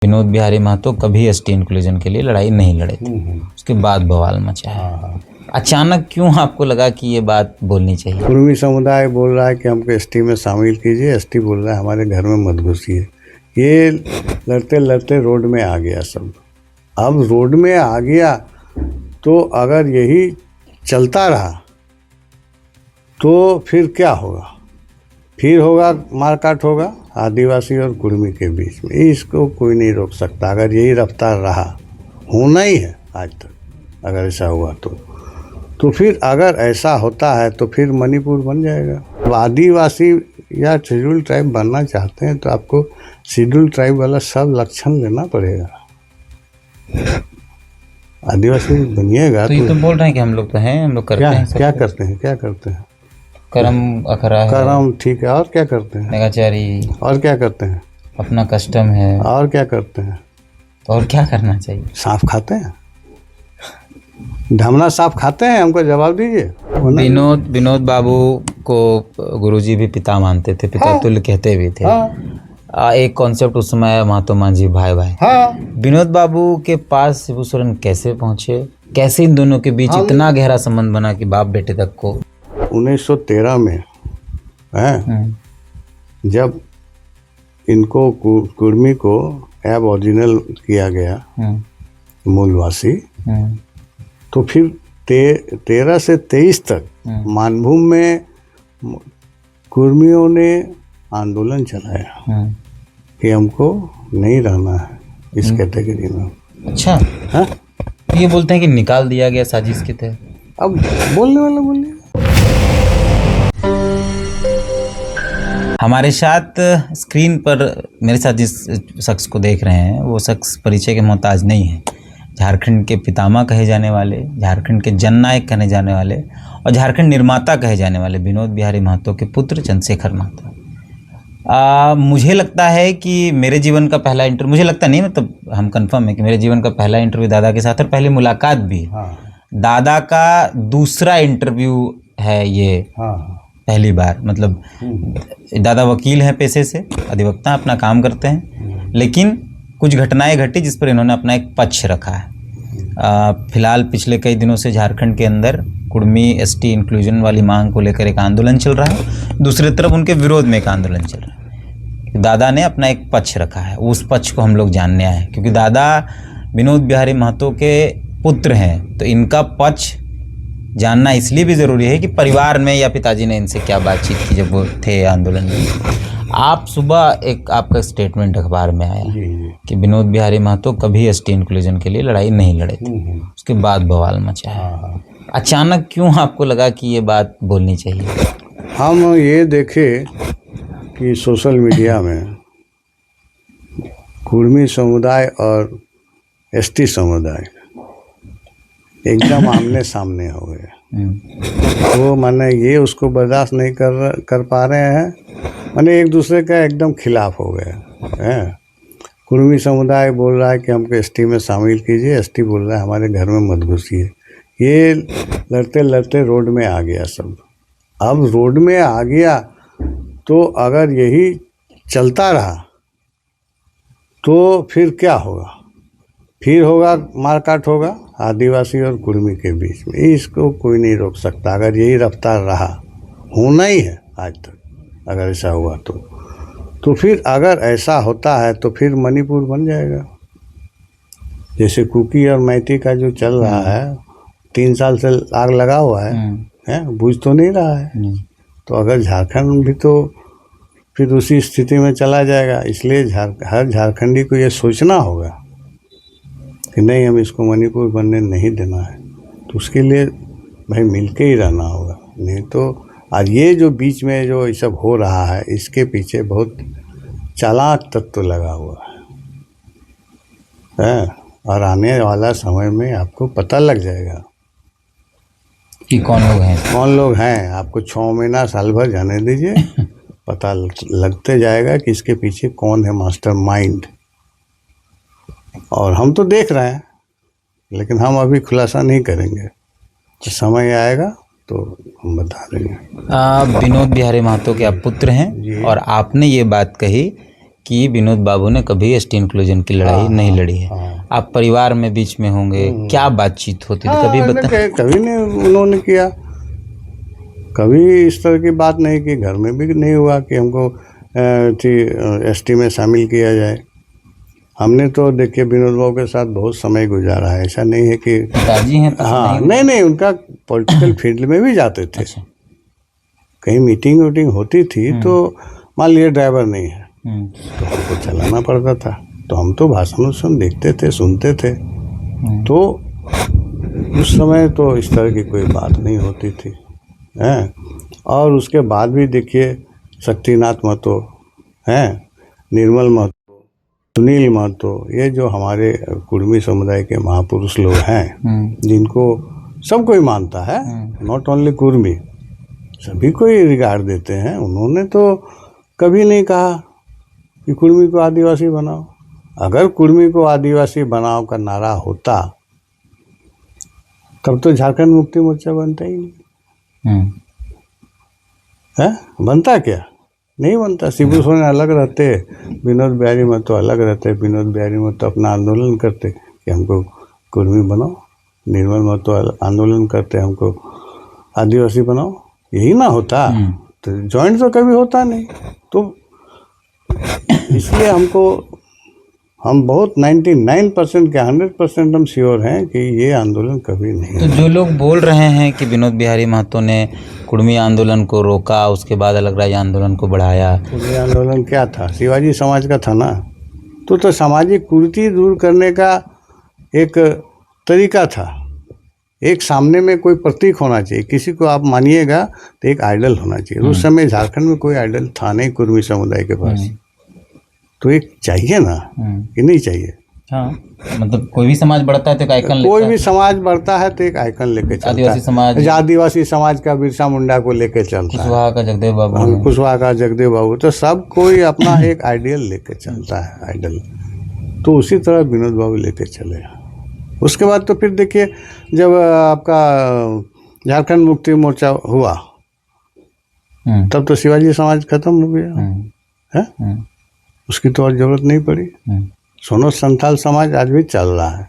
विनोद बिहारी महतो कभी ST inclusion के लिए लड़ाई नहीं लड़े थे। उसके बाद बवाल मचा है। अचानक क्यों आपको लगा कि ये बात बोलनी चाहिए? कुर्मी समुदाय बोल रहा है कि हमको एसटी में शामिल कीजिए, एसटी बोल रहा है हमारे घर में मत घुसिए। ये लड़ते लड़ते रोड में आ गया सब। अब रोड में आ गया तो अगर यही चलता रहा तो फिर क्या होगा? फिर होगा मारकाट होगा आदिवासी और कुर्मी के बीच में। इसको कोई नहीं रोक सकता। अगर यही रफ्तार रहा, होना ही है आज तक, अगर ऐसा हुआ तो फिर अगर ऐसा होता है तो फिर मणिपुर बन जाएगा। अब आदिवासी या शेड्यूल ट्राइब बनना चाहते हैं तो आपको शेड्यूल ट्राइब वाला सब लक्षण लेना पड़ेगा। आदिवासी बनिएगा तो ये तो बोल रहे हैं कि हम लोग तो हैं, हम लोग करते हैं। क्या करते हैं? कर्म अखरा है, कर्म ठीक है। और क्या करते हैं? नगाचारी। और क्या करते हैं? अपना कस्टम है। और क्या करते हैं? तो और क्या करना चाहिए? सांप खाते हैं, ढमना सांप खाते हैं? हमको जवाब दीजिए। विनोद बाबू को गुरुजी भी पिता मानते थे, पिता तुल्य कहते भी थे। एक कॉन्सेप्ट उस समय महतो मांझी भाई विनोद बाबू के पास शिबू सोरेन कैसे पहुंचे? कैसे इन दोनों के बीच इतना गहरा संबंध बना कि बाप बेटे तक को? 1913 में जब इनको कुर्मी को एबॉरिजिनल किया गया, मूलवासी, तो फिर 13 से 23 तक मानभूम में कुर्मियों ने आंदोलन चलाया कि हमको नहीं रहना है इस कैटेगरी में। अच्छा हाँ? ये बोलते हैं कि निकाल दिया गया साजिश के तहत। अब बोलने वाला बोलिए। हमारे साथ स्क्रीन पर मेरे साथ जिस शख्स को देख रहे हैं वो शख्स परिचय के मोहताज नहीं है। झारखंड के पितामह कहे जाने वाले, झारखंड के जननायक कहने जाने वाले और झारखंड निर्माता कहे जाने वाले विनोद बिहारी महतो के पुत्र चंद्रशेखर महतो। मुझे लगता है कि मेरे जीवन का पहला इंटरव्यू, मुझे लगता नहीं, मतलब हम कंफर्म है कि मेरे जीवन का पहला इंटरव्यू दादा के साथ और पहली मुलाकात भी। दादा का दूसरा इंटरव्यू है ये। पहली बार, मतलब दादा वकील हैं पेशे से, अधिवक्ता, अपना काम करते हैं, लेकिन कुछ घटनाएं घटी जिस पर इन्होंने अपना एक पक्ष रखा है। फिलहाल पिछले कई दिनों से झारखंड के अंदर कुर्मी एसटी इंक्लूजन वाली मांग को लेकर एक आंदोलन चल रहा है, दूसरी तरफ उनके विरोध में एक आंदोलन चल रहा है। दादा ने अपना एक पक्ष रखा है, उस पक्ष को हम लोग जानने आए हैं क्योंकि दादा विनोद बिहारी महतो के पुत्र हैं, तो इनका पक्ष जानना इसलिए भी ज़रूरी है कि परिवार में या पिताजी ने इनसे क्या बातचीत की जब वो थे आंदोलन में। आप सुबह एक आपका स्टेटमेंट अखबार में आया कि विनोद बिहारी महतो कभी एसटी इंक्लूजन के लिए लड़ाई नहीं लड़े थे। उसके बाद बवाल मचा है। अचानक क्यों आपको लगा कि ये बात बोलनी चाहिए? हम ये देखे कि सोशल मीडिया में कुर्मी समुदाय और एसटी समुदाय एकदम आमने सामने हो गए। वो माने ये उसको बर्दाश्त नहीं कर पा रहे हैं, माने एक दूसरे का एकदम खिलाफ हो गए हैं। कुर्मी समुदाय बोल रहा है कि हमको एसटी में शामिल कीजिए, एसटी बोल रहा है हमारे घर में मत घुसिए। ये लड़ते लड़ते रोड में आ गया सब। अब रोड में आ गया तो अगर यही चलता रहा तो फिर क्या होगा? फिर होगा मारकाट होगा आदिवासी और कुर्मी के बीच में। इसको कोई नहीं रोक सकता। अगर यही रफ्तार रहा, होना ही है आज तक, अगर ऐसा हुआ तो फिर अगर ऐसा होता है तो फिर मणिपुर बन जाएगा। जैसे कुकी और मैती का जो चल रहा है, 3 साल से आग लगा हुआ है, बुझ तो नहीं रहा है। तो अगर झारखंड भी तो फिर उसी स्थिति में चला जाएगा। इसलिए हर झारखंडी को ये सोचना होगा कि नहीं, हम इसको मणिपुर बनने नहीं देना है। तो उसके लिए भाई मिलके ही रहना होगा। नहीं तो आज ये जो बीच में जो ये सब हो रहा है, इसके पीछे बहुत चालाक तत्व लगा हुआ है। और आने वाला समय में आपको पता लग जाएगा कि कौन लोग हैं। आपको 6 महीना साल भर जाने दीजिए, पता लगते जाएगा कि इसके पीछे कौन है मास्टर माइंड। और हम तो देख रहे हैं, लेकिन हम अभी खुलासा नहीं करेंगे। समय आएगा तो हम बता देंगे। विनोद बिहारी महतो के आप पुत्र हैं और आपने ये बात कही कि विनोद बाबू ने कभी एसटी इंक्लूजन की लड़ाई नहीं लड़ी है। आप परिवार में बीच में होंगे, क्या बातचीत होती थी कभी कभी नहीं उन्होंने किया, कभी इस तरह की बात नहीं की। घर में भी नहीं हुआ कि हमको एसटी में शामिल किया जाए। हमने तो देखिए विनोद बाबू के साथ बहुत समय गुजारा है, ऐसा नहीं है कि पिताजी हैं तो हाँ नहीं उनका पॉलिटिकल फील्ड में भी जाते थे। अच्छा। कहीं मीटिंग वीटिंग होती थी तो मान लीजिए ड्राइवर नहीं है तो हमको चलाना पड़ता था, तो हम तो भाषण उसन देखते थे, सुनते थे। तो उस समय तो इस तरह की कोई बात नहीं होती थी हैं। और उसके बाद भी देखिए शक्तिनाथ महतो हैं, निर्मल महतो, सुनील महतो, ये जो हमारे कुर्मी समुदाय के महापुरुष लोग हैं जिनको सब कोई मानता है, नॉट ओनली कुर्मी, सभी कोई रिगार्ड देते हैं। उन्होंने तो कभी नहीं कहा कि कुर्मी को आदिवासी बनाओ। अगर कुर्मी को आदिवासी बनाओ का नारा होता तब तो झारखंड मुक्ति मोर्चा बनता ही नहीं है। बनता क्या? नहीं बनता। शिबू सोरेन अलग रहते, विनोद बिहारी महतो अलग रहते। विनोद बिहारी महतो अपना आंदोलन करते कि हमको कुर्मी बनाओ, निर्मल महतो आंदोलन करते हमको आदिवासी बनाओ। यही ना होता तो जॉइंट तो कभी होता नहीं। तो इसलिए हम बहुत 99% के 100% हम श्योर हैं कि ये आंदोलन कभी नहीं। तो जो लोग बोल रहे हैं कि विनोद बिहारी महतो ने कुर्मी आंदोलन को रोका, उसके बाद अलग राज्य आंदोलन को बढ़ाया, कुर्मी आंदोलन क्या था? शिवाजी समाज का था ना। तो सामाजिक कुरीति दूर करने का एक तरीका था। एक सामने में कोई प्रतीक होना चाहिए, किसी को आप मानिएगा तो एक आइडल होना चाहिए। उस समय झारखंड में कोई आइडल था नहीं कुर्मी समुदाय के पास, तो एक चाहिए ना कि नहीं चाहिए? हाँ, मतलब कोई भी समाज बढ़ता है तो एक आइकन लेता है। कोई भी समाज बढ़ता है तो एक आइकन लेके चलता है। आदिवासी समाज का बिरसा मुंडा को लेके चलता है, कुशवाहा का जगदेव बाबू, कुशवाहा का जगदेव बाबू, तो सब कोई अपना एक आइडियल लेके चलता है, आइडल। तो उसी तरह विनोद बाबू लेके चले। उसके बाद तो फिर देखिए जब आपका झारखंड मुक्ति मोर्चा हुआ तब तो शिवाजी समाज खत्म हो गया है। उसकी तो और जरूरत नहीं पड़ी। सोनो संथाल समाज आज भी चल रहा है,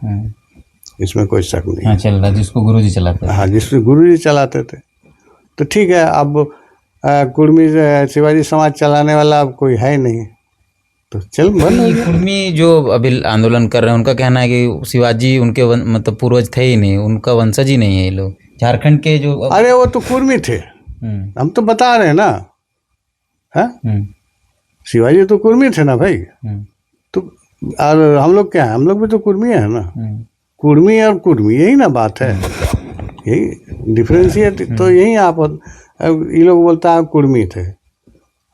इसमें कोई शक नहीं। हाँ, चल रहा है, जिसको गुरुजी चलाते थे। हाँ, जिसको गुरुजी चलाते थे। तो ठीक है, अब कुर्मी शिवाजी समाज चलाने वाला अब कोई है नहीं, तो चल बंद हो गया। कुर्मी जो अभी आंदोलन कर रहे हैं उनका कहना है कि शिवाजी उनके मतलब पूर्वज थे ही नहीं, उनका वंशज ही नहीं है ये लोग, झारखंड के जो। अरे वो तो कुर्मी थे, हम तो बता रहे हैं ना। है शिवाजी तो कुर्मी थे ना भाई। तो और हम लोग क्या है? हम लोग भी तो कुर्मी है ना। कुर्मी और कुर्मी यही ना बात है, यही डिफरेंशिएट तो यही। आप ये लोग बोलता है कुर्मी थे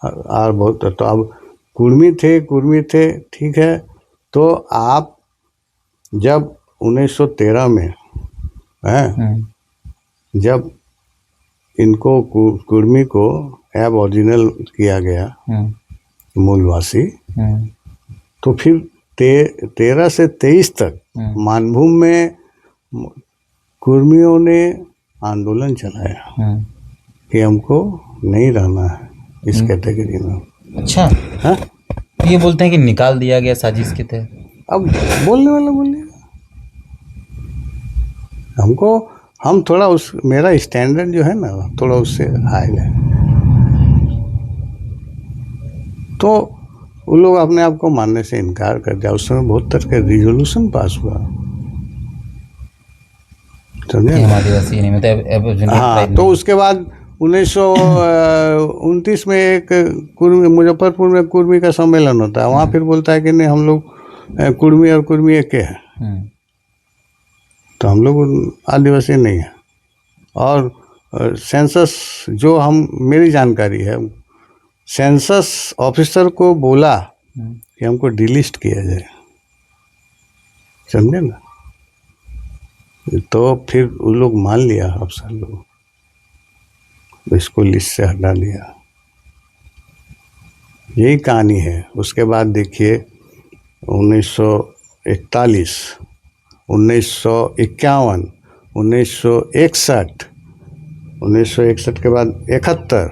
और बहुत, तो अब कुर्मी थे ठीक है। तो आप जब 1913 में जब इनको कुर्मी को एबॉरिजिनल किया गया, मूलवासी, तो फिर 13 से 23 तक मानभूम में कुर्मियों ने आंदोलन चलाया कि हमको नहीं रहना है इस कैटेगरी में। अच्छा, हाँ, ये बोलते हैं कि निकाल दिया गया साजिश के तहत। अब बोलने वाला बोलिए, हम थोड़ा मेरा स्टैंडर्ड जो है ना थोड़ा उससे हाई है। तो उन लोग अपने आप को मानने से इनकार कर दिया। उस समय बहुत तरह का रिजोल्यूशन पास हुआ, समझे? आदिवासी नहीं मतलब। हाँ, तो उसके बाद 1929 में एक कुर्मी, मुजफ्फरपुर में कुर्मी का सम्मेलन होता है। वहाँ फिर बोलता है कि नहीं, हम लोग कुर्मी और कुर्मी एक के हैं, तो हम लोग आदिवासी नहीं है। और सेंसस जो मेरी जानकारी है, सेंसस ऑफिसर को बोला कि हमको डिलिस्ट किया जाए, समझे ना? तो फिर वो लोग मान लिया, अफसर लोग इसको लिस्ट से हटा दिया। यही कहानी है। उसके बाद देखिए 1941, 1951, 1961, 1961 के बाद 71,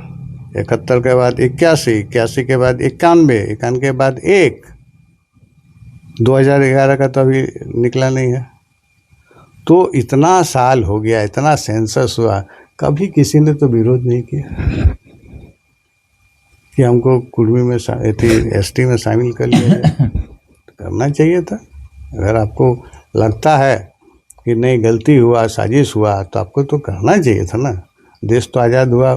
71 के बाद 81, 81 के बाद 91, 91 के बाद 1, 2011 का तो अभी निकला नहीं है। तो इतना साल हो गया, इतना सेंसस हुआ, कभी किसी ने तो विरोध नहीं किया कि हमको कुर्मी में ST में शामिल कर लिया जाए। तो करना चाहिए था। अगर आपको लगता है कि नहीं गलती हुआ, साजिश हुआ, तो आपको तो करना चाहिए था ना। देश तो आज़ाद हुआ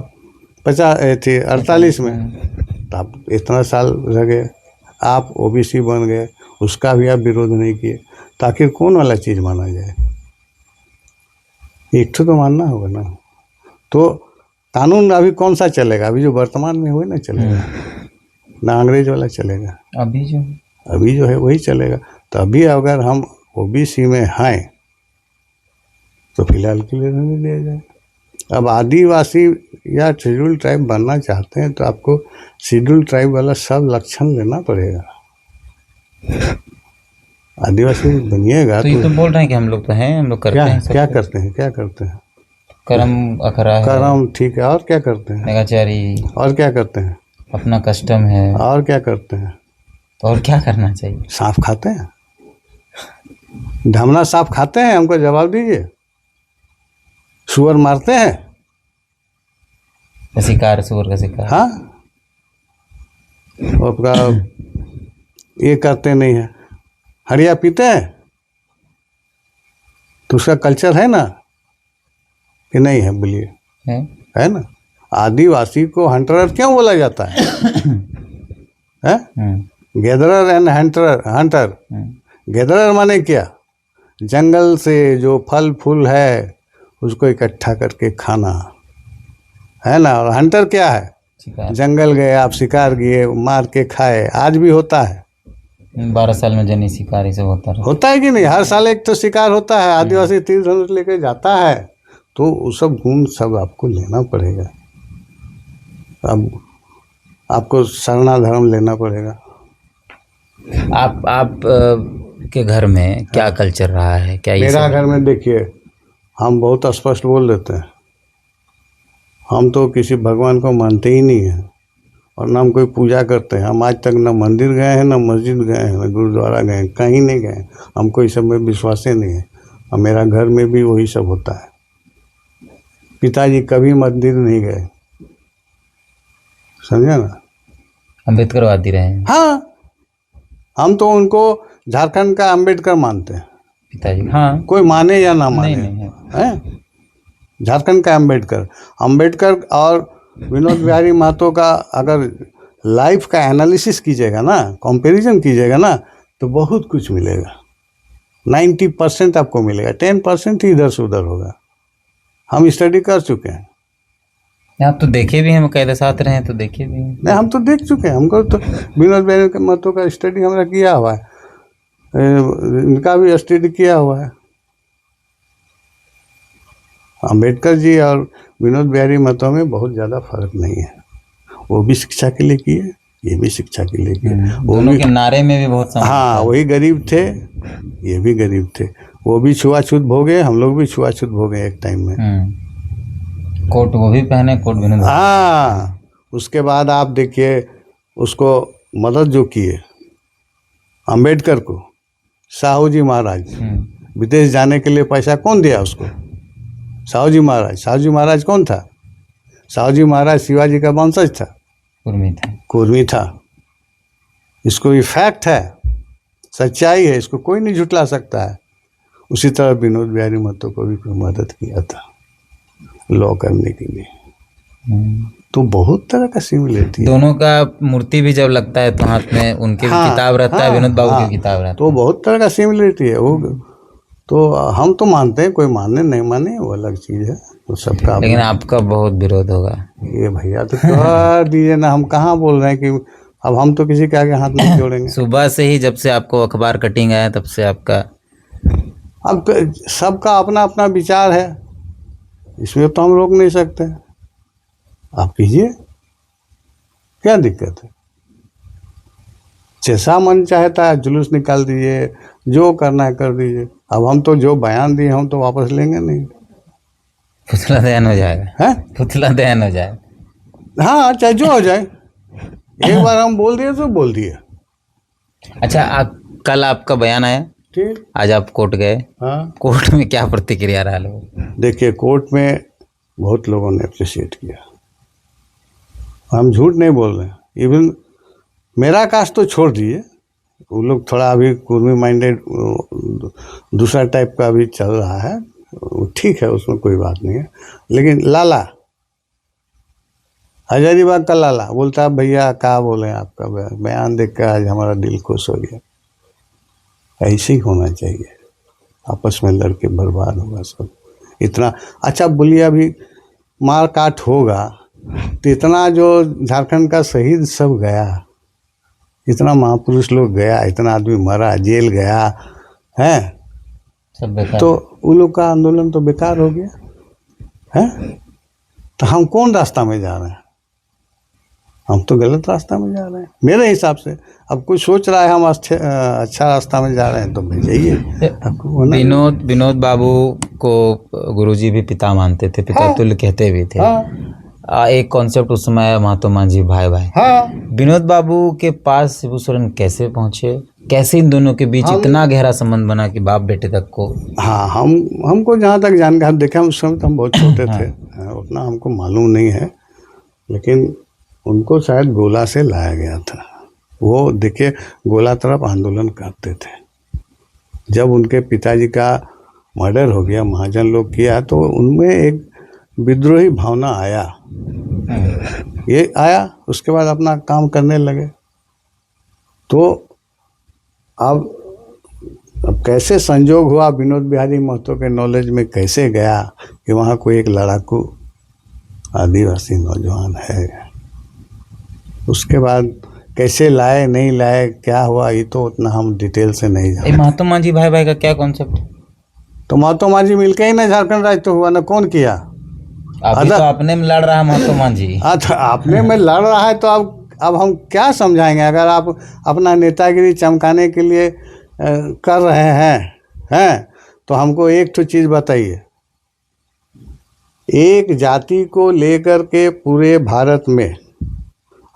48 में, तो आप इतना साल रह गए, आप OBC बन गए, उसका भी आप विरोध नहीं किए, तो आखिर कौन वाला चीज़ माना जाए? एक तो मानना होगा ना। तो कानून अभी कौन सा चलेगा? अभी जो वर्तमान में हुए ना चलेगा, ना अंग्रेज वाला चलेगा। अभी जो है वही चलेगा। तो अभी अगर हम OBC में हैं तो फिलहाल के लिए रहने दिया जाए। अब आदिवासी या शेड्यूल ट्राइब बनना चाहते हैं तो आपको शेड्यूल ट्राइब वाला सब लक्षण लेना पड़ेगा। आदिवासी बनिएगा तो ये तो बोल रहे हैं कि हम लोग तो हैं, हम लोग करते हैं सब। क्या करते हैं? करम अखरा है, करम ठीक है, और क्या करते हैं? नगाचारी, और क्या करते हैं? अपना कस्टम है, और क्या करते हैं? तो और क्या करना चाहिए? सांप खाते हैं? धमना सांप खाते हैं? हमको जवाब दीजिए। सुअर मारते हैं? शिकार, सुअर का शिकार। हाँ, आपका ये करते नहीं है। हड़िया पीते हैं? तो उसका कल्चर है ना कि नहीं है? बोलिए, है ना। आदिवासी को हंटरर क्यों बोला जाता है? Gatherer and Hunter. गैदरर माने क्या? जंगल से जो फल फूल है उसको इकट्ठा करके खाना, है ना। और हंटर क्या है? जंगल गए, आप शिकार किए, मार के खाए। आज भी होता है। 12 साल में जनी शिकार ये सब होता है कि नहीं? हर साल एक तो शिकार होता है। आदिवासी तीर धनुष लेके जाता है, तो वो सब गुण सब आपको लेना पड़ेगा। अब आपको शरणा धर्म लेना पड़ेगा। आप के घर में क्या कल्चर रहा है? क्या मेरा घर में देखिए, हम बहुत स्पष्ट बोल देते हैं। हम तो किसी भगवान को मानते ही नहीं हैं, और ना हम कोई पूजा करते हैं। हम आज तक न मंदिर गए हैं, न मस्जिद गए हैं, न गुरुद्वारा गए हैं, कहीं नहीं गए। हमको इस सब में विश्वास ही नहीं है। और मेरा घर में भी वही सब होता है। पिताजी कभी मंदिर नहीं गए, समझे ना। अम्बेडकरवादी रहे हैं। हाँ, हम तो उनको झारखंड का अम्बेडकर मानते हैं। पिताजी, हाँ, कोई माने या ना माने, नहीं हैं। झारखंड का अम्बेडकर और विनोद बिहारी महतो का अगर लाइफ का एनालिसिस कीजिएगा ना, कंपैरिजन कीजिएगा ना, तो बहुत कुछ मिलेगा। 90% आपको मिलेगा, 10% ही इधर से उधर होगा। हम स्टडी कर चुके हैं। आप तो देखे भी हैं, मुकायदे साथ रहे हैं तो देखे भी हैं। नहीं, हम तो देख चुके हैं। हमको तो विनोद बिहारी महतो का स्टडी हमारा किया हुआ है, इनका भी स्टडी किया हुआ है। अम्बेडकर जी और विनोद बिहारी महतो में बहुत ज़्यादा फर्क नहीं है। वो भी शिक्षा के लिए किए, ये भी शिक्षा के लिए किए। दोनों के नारे में भी बहुत समानता है। हाँ, वही गरीब थे, ये भी गरीब थे। वो भी छुआछूत भोगे, हम लोग भी छुआछूत भोगे एक टाइम में। कोट वो भी पहने, कोट विनोद। हाँ, उसके बाद आप देखिए उसको मदद जो किए अम्बेडकर को, साहू जी महाराज। विदेश जाने के लिए पैसा कौन दिया उसको? साहू जी महाराज। साहू जी महाराज कौन था? साहू जी महाराज शिवाजी का वंशज था, कुर्मी था। इसको ये फैक्ट है, सच्चाई है, इसको कोई नहीं झुटला सकता है। उसी तरह विनोद बिहारी महतो को भी कोई मदद किया था लॉ करने के लिए। तो बहुत तरह का सिमिलरिटी है। दोनों का मूर्ति भी जब लगता है तो हाथ में उनके भी किताब रहता है, विनोद बाबू की किताब रहता है। तो बहुत तरह का सिमिलरिटी है। वो तो हम तो मानते हैं, कोई माने नहीं माने वो अलग चीज़ है, तो सबका। लेकिन आपका बहुत विरोध होगा। ये भैया तो कह दीजिए ना, हम कहाँ बोल रहे हैं कि अब हम तो किसी के आगे हाथ नहीं जोड़ेंगे। सुबह से ही जब से आपको अखबार कटिंग आया तब से आपका। अब सबका अपना अपना विचार है, इसमें तो हम रोक नहीं सकते। आप कीजिए, क्या दिक्कत है? जैसा मन चाहता है जुलूस निकाल दीजिए, जो करना है कर दीजिए। अब हम तो जो बयान दिए हम तो वापस लेंगे नहीं। पुतला दहन हो जाएगा। है, पुतला दहन हो जाएगा। हाँ, चाहे जो हो जाए, एक बार हम बोल दिए तो बोल दिए। अच्छा, कल आपका बयान आया, ठीक। आज आप कोर्ट गए, हाँ, कोर्ट में क्या प्रतिक्रिया रहा लोग? देखिए कोर्ट में बहुत लोगों ने अप्रिशिएट किया, हम झूठ नहीं बोल रहे हैं। इवन मेरा कास्ट तो छोड़ दीजिए, वो लोग थोड़ा अभी कुर्मी माइंडेड दूसरा टाइप का अभी चल रहा है, ठीक है, उसमें कोई बात नहीं है। लेकिन लाला हजारीबाग का लाला बोलता है, भैया क्या बोले, आपका बयान देख कर आज हमारा दिल खुश हो गया। ऐसे ही होना चाहिए, आपस में लड़के बर्बाद होगा सब। इतना अच्छा बोलिए, अभी मार काट होगा तो इतना जो झारखंड का शहीद सब गया, इतना महापुरुष लोग गया, इतना आदमी मरा, जेल गया है, सब बेकार। तो उन लोग का आंदोलन तो बेकार हो गया है। तो हम कौन रास्ता में जा रहे हैं? हम तो गलत रास्ता में जा रहे हैं मेरे हिसाब से। अब कोई सोच रहा है हम अच्छा रास्ता में जा रहे हैं तो भेजिए आपको। विनोद बाबू को गुरुजी भी पिता मानते थे, पिता तुल्य कहते भी थे। एक कॉन्सेप्ट उस समय महात्मा मांझी भाई भाई। विनोद बाबू के पास शिबू सोरेन कैसे पहुंचे, कैसे इन दोनों के बीच इतना गहरा संबंध बना कि बाप बेटे तक को? हाँ, हमको जहाँ तक जानकारी देखा, उस समय तो हम बहुत छोटे थे, उतना हमको मालूम नहीं है, लेकिन उनको शायद गोला से लाया गया था। वो देखिए गोला तरफ आंदोलन करते थे। जब उनके पिताजी का मर्डर हो गया, महाजन लोग किया, तो उनमें एक विद्रोही भावना आया, ये आया, उसके बाद अपना काम करने लगे। तो अब कैसे संजोग हुआ, विनोद बिहारी महतो के नॉलेज में कैसे गया कि वहाँ कोई एक लड़ाकू आदिवासी नौजवान है, उसके बाद कैसे लाए नहीं लाए, क्या हुआ, ये तो उतना हम डिटेल से नहीं जानते। महात्मा मांझी भाई भाई का क्या कॉन्सेप्ट? तो महात्मा मांझी मिलके ही ना झारखंड राज्य तो हुआ ना, कौन किया? अभी तो अपने में लड़ रहा है महात्मा मांझी। अच्छा, अपने में लड़ रहा है तो अब हम क्या समझाएंगे? अगर आप अपना नेतागिरी चमकाने के लिए कर रहे हैं तो हमको एक तो चीज़ बताइए, एक जाति को लेकर के पूरे भारत में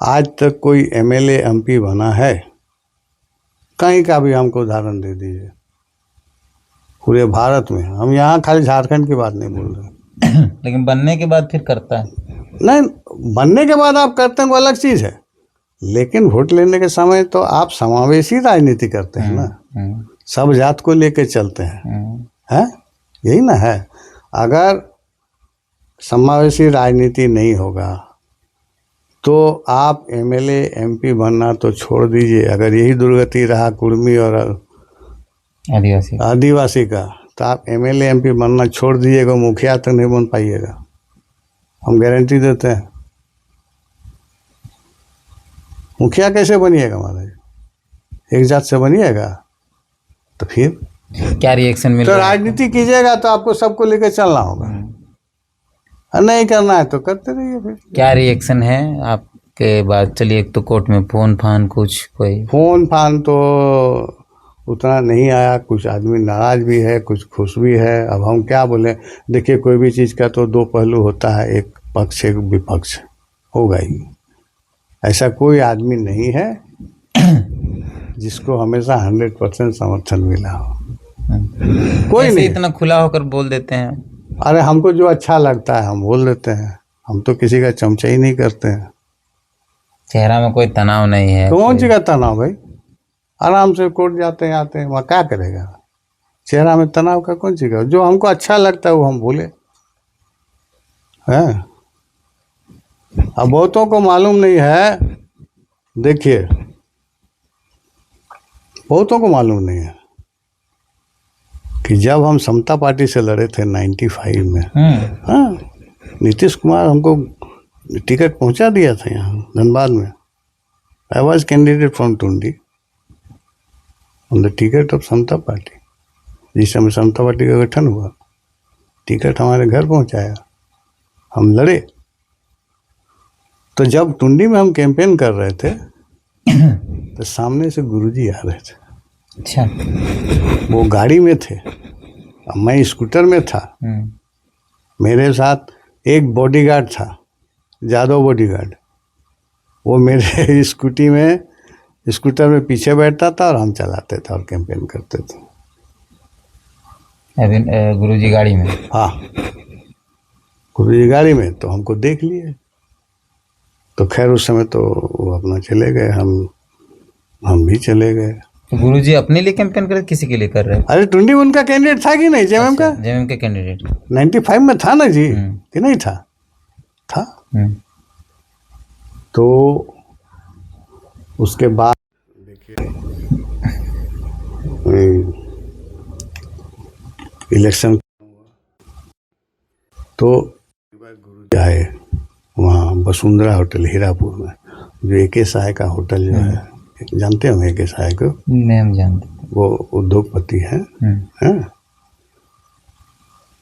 आज तक कोई एमएलए एमपी बना है? कहीं का भी हमको उदाहरण दे दीजिए पूरे भारत में। हम यहाँ खाली झारखंड की बात नहीं बोल रहे। लेकिन बनने के बाद फिर करता है? नहीं, बनने के बाद आप करते हैं वो अलग चीज़ है, लेकिन वोट लेने के समय तो आप समावेशी राजनीति करते हैं ना, सब जात को लेके चलते हैं, यही ना है। अगर समावेशी राजनीति नहीं होगा तो आप एमएलए एमपी बनना तो छोड़ दीजिए। अगर यही दुर्गति रहा कुर्मी और आदिवासी का, तो आप एमएलए एमपी बनना छोड़ दीजिएगा, मुखिया तक नहीं बन पाइएगा, हम गारंटी देते हैं। मुखिया कैसे बनिएगा महाराज? एक जात से बनिएगा तो फिर क्या रिएक्शन मिल तो राजनीति कीजिएगा तो आपको सबको लेकर चलना होगा, नहीं करना है तो करते रहिए। फिर क्या रिएक्शन है आपके बाद? चलिए, एक तो कोर्ट में फोन फान कुछ, कोई फोन फान तो उतना नहीं आया, कुछ आदमी नाराज भी है, कुछ खुश भी है। अब हम क्या बोले, देखिए कोई भी चीज़ का तो दो पहलू होता है, एक पक्ष एक विपक्ष होगा ही। ऐसा कोई आदमी नहीं है जिसको हमेशा 100% समर्थन मिला हो, कोई नहीं। इतना खुला होकर बोल देते हैं? अरे हमको जो अच्छा लगता है हम बोल देते हैं, हम तो किसी का चमचा ही नहीं करते हैं। चेहरा में कोई तनाव नहीं है? कौन सी का तनाव भाई, आराम से कोर्ट जाते हैं आते हैं, वहाँ क्या करेगा? चेहरा में तनाव का कौन सी का? जो हमको अच्छा लगता है वो हम बोले हैं। अब बहुतों को मालूम नहीं है, देखिए बहुतों को मालूम नहीं है कि जब हम समता पार्टी से लड़े थे 95 में, हाँ, नीतीश कुमार हमको टिकट पहुंचा दिया था यहाँ धनबाद में। I was candidate from Tundi on the ticket of Samata party. जिस समय समता पार्टी का गठन हुआ, टिकट हमारे घर पहुंचाया, हम लड़े। तो जब टुंडी में हम कैंपेन कर रहे थे तो सामने से गुरुजी आ रहे थे। अच्छा। वो गाड़ी में थे, मैं स्कूटर में था, मेरे साथ एक बॉडीगार्ड था, यादव बॉडीगार्ड, वो मेरे स्कूटर में पीछे बैठता था और हम चलाते थे और कैंपेन करते थे। गुरुजी गाड़ी में? हाँ, गुरुजी गाड़ी में। तो हमको देख लिए, तो खैर उस समय तो वो अपना चले गए, हम भी चले गए। तो गुरुजी अपने लिए कैंपेन कर किसी के लिए कर रहे हैं? अरे 21 का कैंडिडेट था कि नहीं, जेएमएम का? जेएमएम के कैंडिडेट 95 में था ना जी, कि नहीं था? तो उसके बाद देखिए इलेक्शन, तो गुरु आए वहाँ वसुंधरा होटल हीरापुर में, जो एके साय का होटल जो है, जानते हो एके साय को? नहीं, हम जानते। वो उद्योगपति हैं, हैं?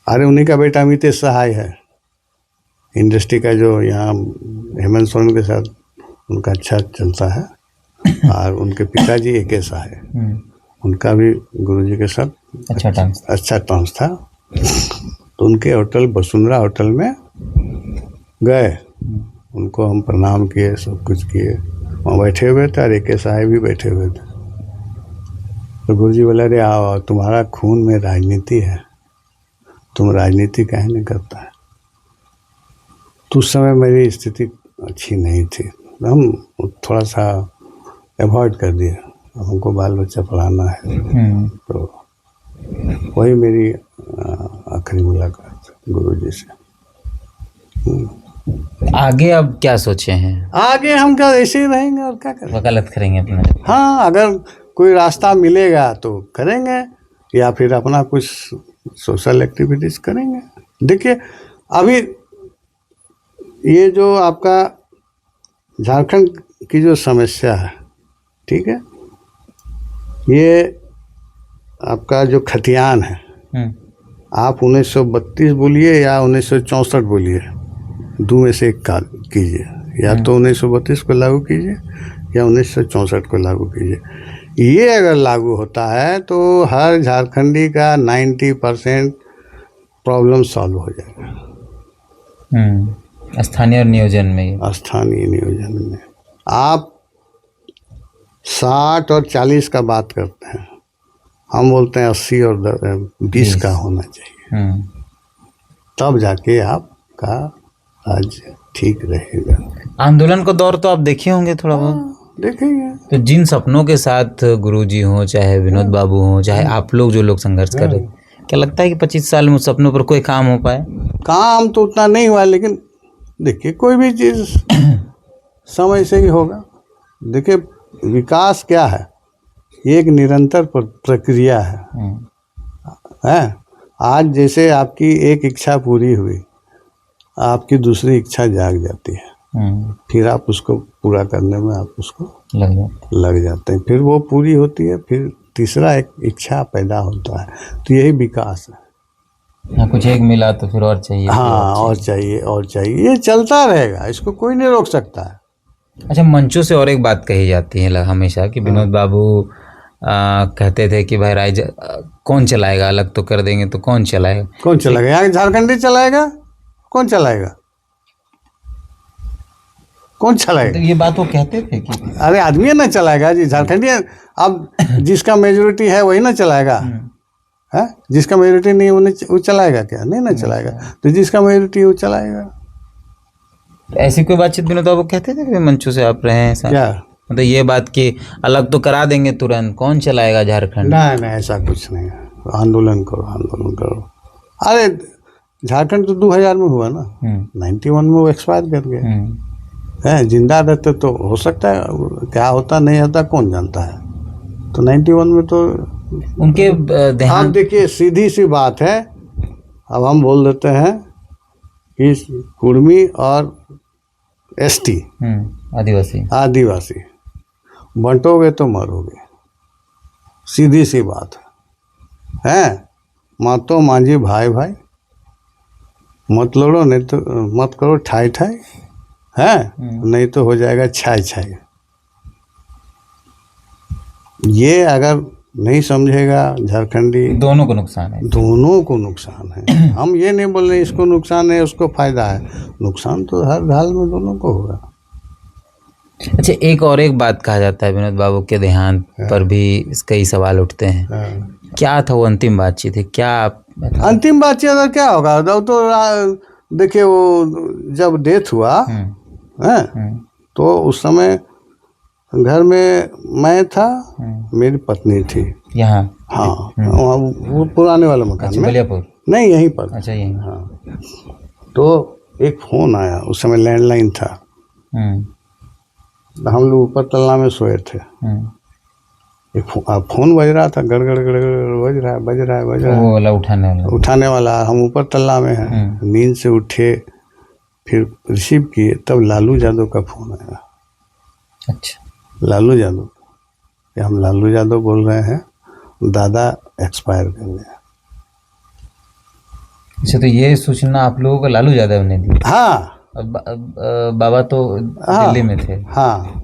अरे उन्हीं का बेटा अमितेश सहाय है, इंडस्ट्री का, जो यहाँ हेमंत सोरेन के साथ उनका अच्छा चलता है। और उनके पिताजी एके सहाय, उनका भी गुरुजी के साथ अच्छा टर्म्स था। तो उनके होटल वसुंधरा होटल में गए, उनको हम प्रणाम किए, सब कुछ किए, वहाँ बैठे हुए थे और एके साहब भी बैठे हुए थे। तो गुरुजी बोले, अरे आओ, तुम्हारा खून में राजनीति है, तुम राजनीति काहे नहीं करता है? तो उस समय मेरी स्थिति अच्छी नहीं थी, हम थोड़ा सा अवॉइड कर दिया, हमको बाल बच्चा पढ़ाना है। तो वही मेरी आखिरी मुलाकात गुरुजी से। आगे अब क्या सोचे हैं? आगे हम क्या ऐसे ही रहेंगे और क्या करेंगे? वकालत करेंगे अपना? हाँ, अगर कोई रास्ता मिलेगा तो करेंगे, या फिर अपना कुछ सोशल एक्टिविटीज करेंगे। देखिए अभी ये जो आपका झारखंड की जो समस्या है, ठीक है, ये आपका जो खतियान है, आप 1932 बोलिए या 1964 बोलिए, दो में से एक कीजिए, या तो 1932 को लागू कीजिए या 1964 को लागू कीजिए। ये अगर लागू होता है तो हर झारखंडी का 90% प्रॉब्लम सॉल्व हो जाएगा। स्थानीय नियोजन में, स्थानीय नियोजन में आप 60 और 40 का बात करते हैं, हम बोलते हैं 80 और 20 का होना चाहिए, तब जाके आपका राज्य ठीक रहेगा। आंदोलन का दौर तो आप देखे होंगे थोड़ा बहुत? देखेंगे। तो जिन सपनों के साथ गुरुजी हों, चाहे विनोद बाबू हों, चाहे आप लोग जो लोग संघर्ष कर रहे, क्या लगता है कि 25 साल में उस सपनों पर कोई काम हो पाए? काम तो उतना नहीं हुआ, लेकिन देखिए कोई भी चीज़ समय से ही होगा। देखिए विकास क्या है, ये एक निरंतर प्रक्रिया है। आज जैसे आपकी एक इच्छा पूरी हुई, आपकी दूसरी इच्छा जाग जाती है, फिर आप उसको पूरा करने में आप उसको लग जाते हैं, फिर वो पूरी होती है, फिर तीसरा एक इच्छा पैदा होता है। तो यही विकास है। हाँ, कुछ एक मिला तो फिर और चाहिए। हाँ, और चाहिए, ये चलता रहेगा, इसको कोई नहीं रोक सकता है। अच्छा, मंचों से और एक बात कही जाती है हमेशा कि विनोद बाबू कहते थे कि भाई राज्य कौन चलाएगा, अलग तो कर देंगे तो कौन चलाएगा? यहाँ झारखंडी चलाएगा? कौन चलाएगा? तो ये बात वो कहते थे कि अरे आदमी ना चलाएगा जी, झारखंडी। अब जिसका मेजोरिटी है वही ना चलाएगा, है? जिसका मेजोरिटी नहीं वो चलाएगा क्या? नहीं ना चलाएगा। तो जिसका मेजोरिटी वो चलाएगा। ऐसी कोई बातचीत विनोद बाबू कहते थे कि मंचों से आप रहे हैं ऐसा? क्या मतलब ये बात कि अलग तो करा देंगे तुरंत, कौन चलाएगा झारखंड? नहीं, ऐसा कुछ नहीं है। आंदोलन करो। अरे झारखंड तो 2000 में हुआ ना, 91 में वो एक्सपायर कर गए हैं। जिंदा रहते तो हो सकता है, क्या होता नहीं होता कौन जानता है। तो 91 में तो उनके आप देखिए, सीधी सी बात है, अब हम बोल देते हैं कि कुर्मी और एसटी आदिवासी बंटोगे तो मरोगे, सीधी सी बात है। मातो मांझी भाई मत लड़ो, नहीं तो मत करो ठाई है, नहीं तो हो जाएगा छाई। ये अगर नहीं समझेगा झारखंडी, दोनों को नुकसान है। हम ये नहीं बोल रहे इसको नुकसान है उसको फायदा है, नुकसान तो हर हाल में दोनों को होगा। अच्छा, एक बात कहा जाता है, विनोद बाबू के देहांत पर भी कई सवाल उठते हैं। क्या था वो अंतिम बातचीत है, क्या अंतिम बातचीत अगर क्या होगा, तो देखिए वो जब डेथ हुआ है तो उस समय घर में मैं था, मेरी पत्नी थी यहाँ। हाँ, वहाँ वो पुराने वाले मकान में, बलियापुर नहीं यहीं पर। अच्छा, यहीं। हाँ, तो एक फ़ोन आया, उस समय लैंडलाइन था। हम लोग ऊपर तल्ला में सोए थे। एक फ़ोन बज रहा था, गड़ गड़ गड़ गड़ बज रहा है वो वाला उठाने वाला। हम ऊपर तल्ला में हैं, नींद से उठे, फिर रिसीव किए, तब लालू यादव का फ़ोन आया। अच्छा, लालू यादव, हम लालू यादव बोल रहे हैं, दादा एक्सपायर कर गया। अच्छा, तो ये सूचना आप लोगों को लालू यादव ने दी? हाँ। बाबा तो दिल्ली में थे। हाँ,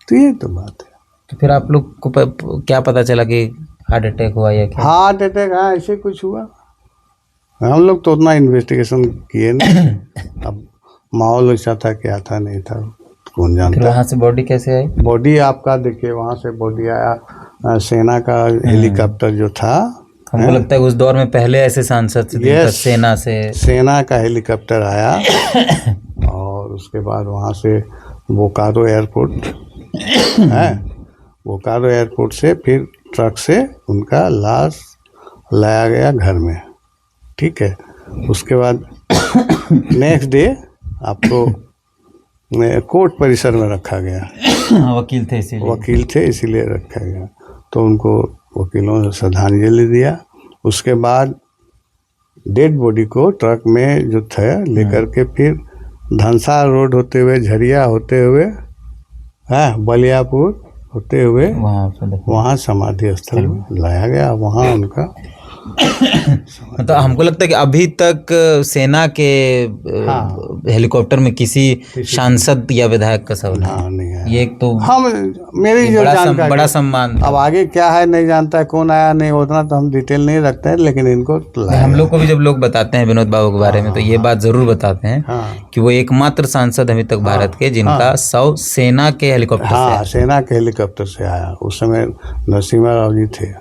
तो ये तो बात है। तो फिर आप लोग को क्या पता चला कि हार्ट अटैक हुआ या क्या? हार्ट अटैक, हाँ, ऐसे कुछ हुआ। हम लोग तो उतना इन्वेस्टिगेशन किए नहीं। अब माहौल ऐसा था, क्या था नहीं था, कौन जानता। फिर वहाँ से बॉडी कैसे आई? बॉडी आपका देखिए, वहाँ से बॉडी आया, सेना का हेलीकॉप्टर जो था। हमको लगता है उस दौर में पहले ऐसे सांसद थे, सेना का हेलीकॉप्टर आया और उसके बाद वहाँ से बोकारो एयरपोर्ट है, बोकारो एयरपोर्ट से फिर ट्रक से उनका लाश लाया गया घर में। ठीक है, उसके बाद नेक्स्ट डे आपको कोर्ट परिसर में रखा गया। वकील थे इसीलिए रखा गया। तो उनको वकीलों ने श्रद्धांजलि दिया। उसके बाद डेड बॉडी को ट्रक में जो थे लेकर के फिर धनसा रोड होते हुए, झरिया होते हुए, बलियापुर होते हुए वहाँ समाधि स्थल में लाया गया। वहाँ उनका तो हमको लगता है कि अभी तक सेना के हेलीकॉप्टर में किसी सांसद या विधायक का सवाल नहीं है। ये एक तो मेरी जो जानकारी, बड़ा सम्मान। अब आगे क्या है नहीं जानता है, कौन आया नहीं, उतना तो हम डिटेल नहीं रखते हैं, लेकिन इनको हम लोग को भी जब लोग बताते हैं विनोद बाबू के बारे में तो ये बात जरूर बताते हैं कि वो एकमात्र सांसद अभी तक भारत के जिनका शव सेना के हेलीकॉप्टर सेना के हेलीकॉप्टर से आया। उस समय नरसिम्हा राव जी थे।